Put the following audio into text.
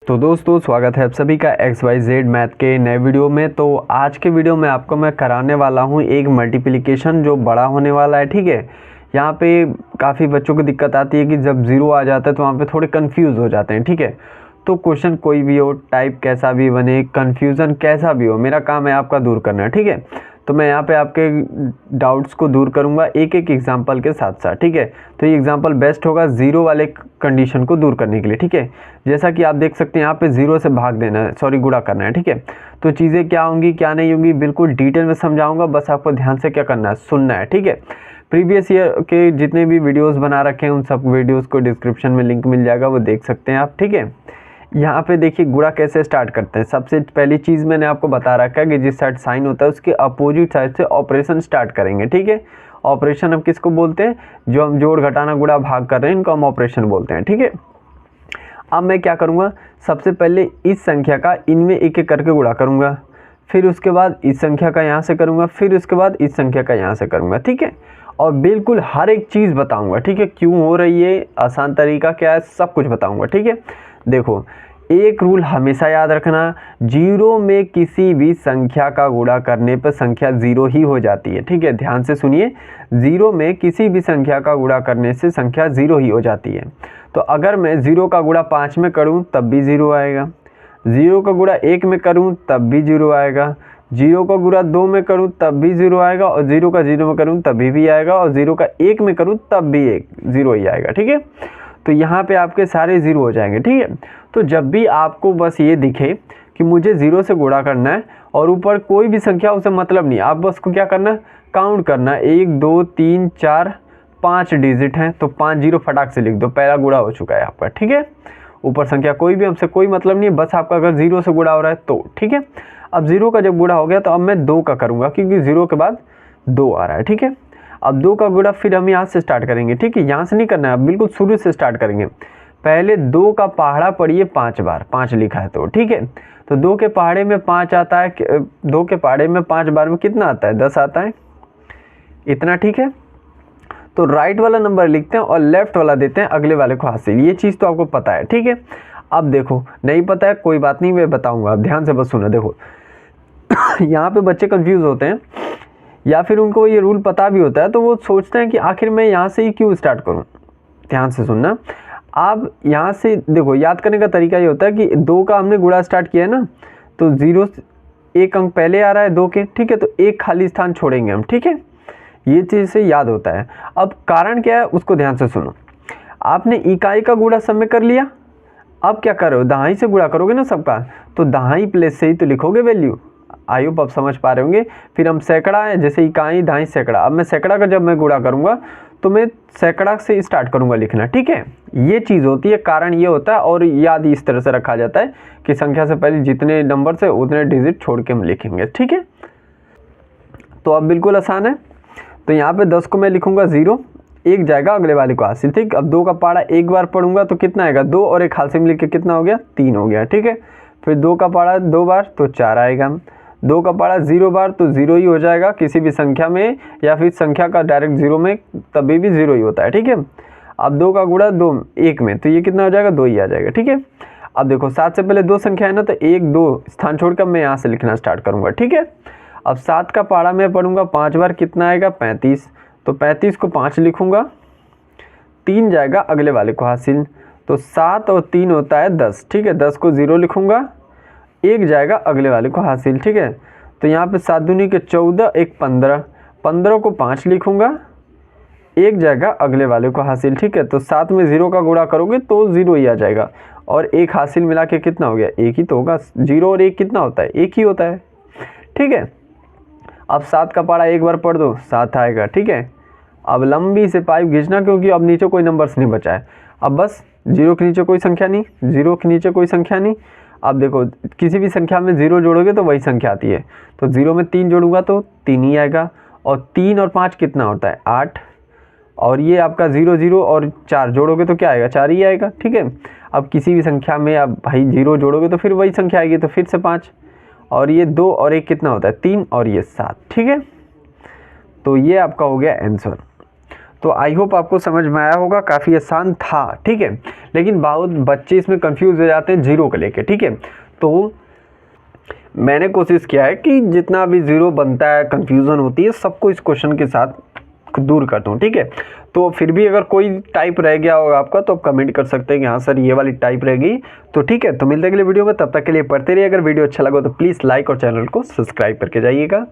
तो दोस्तों स्वागत है आप सभी का XYZ मैथ के नए वीडियो में। तो आज के वीडियो में आपको मैं कराने वाला हूँ एक मल्टीप्लिकेशन जो बड़ा होने वाला है। ठीक है, यहाँ पे काफ़ी बच्चों को दिक्कत आती है कि जब ज़ीरो आ जाता है तो वहाँ पे थोड़े कंफ्यूज हो जाते हैं। ठीक है, तो क्वेश्चन कोई भी हो, टाइप कैसा भी बने, कन्फ्यूज़न कैसा भी हो, मेरा काम है आपका दूर करना है। ठीक है, तो मैं यहाँ पे आपके डाउट्स को दूर करूँगा एक एक एग्जांपल के साथ साथ। ठीक है, तो ये एग्जांपल बेस्ट होगा ज़ीरो वाले कंडीशन को दूर करने के लिए। ठीक है, जैसा कि आप देख सकते हैं यहाँ पे ज़ीरो से भाग देना है, सॉरी गुणा करना है। ठीक है, तो चीज़ें क्या होंगी क्या नहीं होंगी बिल्कुल डिटेल में समझाऊंगा, बस आपको ध्यान से क्या करना है, सुनना है। ठीक है, प्रीवियस ईयर के जितने भी वीडियोज़ बना रखे हैं उन सब वीडियोज़ को डिस्क्रिप्शन में लिंक मिल जाएगा, वो देख सकते हैं आप। ठीक है, यहाँ पे देखिए गुणा कैसे स्टार्ट करते हैं। सबसे पहली चीज़ मैंने आपको बता रखा है कि जिस साइड साइन होता है उसके अपोजिट साइड से ऑपरेशन स्टार्ट करेंगे। ठीक है, ऑपरेशन हम किसको बोलते हैं, जो हम जोड़ घटाना गुणा भाग कर रहे हैं इनको हम ऑपरेशन बोलते हैं। ठीक है, अब मैं क्या करूँगा, सबसे पहले इस संख्या का इनमें एक एक करके गुणा करूँगा, फिर उसके बाद इस संख्या का यहाँ से करूँगा, फिर उसके बाद इस संख्या का यहाँ से करूँगा। ठीक है, और बिल्कुल हर एक चीज़ बताऊँगा। ठीक है, क्यों हो रही है, आसान तरीका क्या है, सब कुछ बताऊँगा। ठीक है, देखो एक रूल हमेशा याद रखना, जीरो में किसी भी संख्या का गुणा करने पर संख्या ज़ीरो ही हो जाती है। ठीक है, ध्यान से सुनिए, ज़ीरो में किसी भी संख्या का गुणा करने से संख्या ज़ीरो ही हो जाती है। तो अगर मैं ज़ीरो का गुणा 5 में करूं तब भी ज़ीरो आएगा, ज़ीरो का गुणा 1 में करूं तब भी ज़ीरो आएगा, जीरो का गुणा 2 में करूं तब भी ज़ीरो आएगा, और ज़ीरो का 0 में करूं तभी भी आएगा, और ज़ीरो का 1 में करूं तब भी ज़ीरो ही आएगा। ठीक है, तो यहाँ पे आपके सारे ज़ीरो हो जाएंगे। ठीक है, तो जब भी आपको बस ये दिखे कि मुझे ज़ीरो से गुणा करना है और ऊपर कोई भी संख्या उसे मतलब नहीं, आप बस को क्या करना, काउंट करना, 1 2 3 4 5 डिजिट हैं तो 5 जीरो फटाक से लिख दो, पहला गुणा हो चुका है आपका। ठीक है, ऊपर संख्या कोई भी हमसे कोई मतलब नहीं है, बस आपका अगर ज़ीरो से गुणा हो रहा है तो। ठीक है, अब ज़ीरो का जब गुणा हो गया तो अब मैं 2 का करूँगा क्योंकि ज़ीरो के बाद 2 आ रहा है। ठीक है, अब 2 का गुणा फिर हम यहाँ से स्टार्ट करेंगे। ठीक है, यहाँ से नहीं करना है, अब बिल्कुल शुरू से स्टार्ट करेंगे। पहले 2 का पहाड़ा पढ़िए 5 बार, 5 लिखा है तो। ठीक है, तो 2 के पहाड़े में 5 आता है, 2 के पहाड़े में 5 बार में कितना आता है, 10 आता है, इतना। ठीक है, तो राइट वाला नंबर लिखते हैं और लेफ्ट वाला देते हैं अगले वाले को हासिल, ये चीज़ तो आपको पता है। ठीक है, अब देखो नहीं पता है कोई बात नहीं, मैं बताऊंगा, अब ध्यान से बस सुनो। देखो यहाँ पे बच्चे कंफ्यूज होते हैं या फिर उनको ये रूल पता भी होता है तो वो सोचते हैं कि आखिर मैं यहाँ से ही क्यों स्टार्ट करूँ। ध्यान से सुनना, आप यहाँ से देखो, याद करने का तरीका ये होता है कि 2 का हमने गुणा स्टार्ट किया है ना, तो 0 एक अंक पहले आ रहा है 2 के। ठीक है, तो एक खाली स्थान छोड़ेंगे हम। ठीक है, ये चीज़ से याद होता है। अब कारण क्या है उसको ध्यान से सुनो, आपने इकाई का गुणा सब में कर लिया, अब क्या करो, दहाई से गुणा करोगे ना सबका, तो दहाई प्लेस से ही तो लिखोगे वैल्यू। आई होप आप समझ पा रहे होंगे। फिर हम सैकड़ा है, जैसे इकाई दहाई सैकड़ा, अब मैं सैकड़ा का जब मैं गुणा करूँगा तो मैं सैकड़ा से स्टार्ट करूँगा लिखना। ठीक है, ये चीज़ होती है, कारण ये होता है, और याद इस तरह से रखा जाता है कि संख्या से पहले जितने नंबर से उतने डिजिट छोड़ के हम लिखेंगे। ठीक है, तो अब बिल्कुल आसान है। तो यहाँ पे 10 को मैं लिखूँगा 0, एक जाएगा अगले वाले को हासिल। ठीक, अब 2 का पहाड़ा एक बार पढ़ूंगा तो कितना आएगा, 2 और एक हासिल मिल के कितना हो गया, 3 हो गया। ठीक है, फिर 2 का पहाड़ा 2 बार तो 4 आएगा, 2 का पहाड़ा 0 बार तो 0 ही हो जाएगा किसी भी संख्या में, या फिर संख्या का डायरेक्ट 0 में तभी भी 0 ही होता है। ठीक है, अब 2 का गुणा 2 1 में तो ये कितना हो जाएगा, 2 ही आ जाएगा। ठीक है, अब देखो 7 से पहले 2 संख्या है ना, तो 1 2 स्थान छोड़कर मैं यहाँ से लिखना स्टार्ट करूँगा। ठीक है, अब 7 का पहाड़ा मैं पढ़ूंगा 5 बार, कितना आएगा 35, तो 35 को 5 लिखूंगा, 3 जाएगा अगले वाले को हासिल, तो 7 और 3 होता है 10। ठीक है, 10 को 0 लिखूंगा, एक जाएगा अगले वाले को हासिल। ठीक है, तो यहाँ पे 7 दूनी के 14, एक 15, 15 को 5 लिखूंगा, एक जाएगा अगले वाले को हासिल। ठीक है, तो 7 में 0 का गुणा करोगे तो 0 ही आ जाएगा, और एक हासिल मिला के कितना हो गया, एक ही तो होगा, 0 और 1 कितना होता है, एक ही होता है। ठीक है, अब 7 का पहाड़ा एक बार पढ़ दो 7 आएगा। ठीक है, अब लंबी से पाइप खींचना क्योंकि अब नीचे कोई नंबर्स नहीं बचा है, अब बस 0 के नीचे कोई संख्या नहीं, 0 के नीचे कोई संख्या नहीं। अब देखो किसी भी संख्या में 0 जोड़ोगे तो वही संख्या आती है, तो 0 में 3 जोड़ूंगा तो 3 ही आएगा, और 3 और 5 कितना होता है 8, और ये आपका 0 0 और 4 जोड़ोगे तो क्या आएगा, 4 ही आएगा। ठीक है, अब किसी भी संख्या में आप भाई 0 जोड़ोगे तो फिर वही संख्या आएगी, तो फिर से 5, और ये 2 और 1 कितना होता है 3, और ये 7। ठीक है, तो ये आपका हो गया आंसर। तो आई होप आपको समझ में आया होगा, काफ़ी आसान था, ठीक है। लेकिन बहुत बच्चे इसमें कंफ्यूज हो जाते हैं जीरो को लेके, ठीक है। तो मैंने कोशिश किया है कि जितना भी जीरो बनता है, कंफ्यूजन होती है, सबको इस क्वेश्चन के साथ दूर कर दूँ, ठीक है। तो फिर भी अगर कोई टाइप रह गया होगा आपका तो आप कमेंट कर सकते हैं कि हाँ सर ये वाली टाइप रह गई, तो ठीक है। तो मिलते हैं अगले वीडियो में, तब तक के लिए पढ़ते रहिए। अगर वीडियो अच्छा लगा तो प्लीज़ लाइक और चैनल को सब्सक्राइब करके जाइएगा।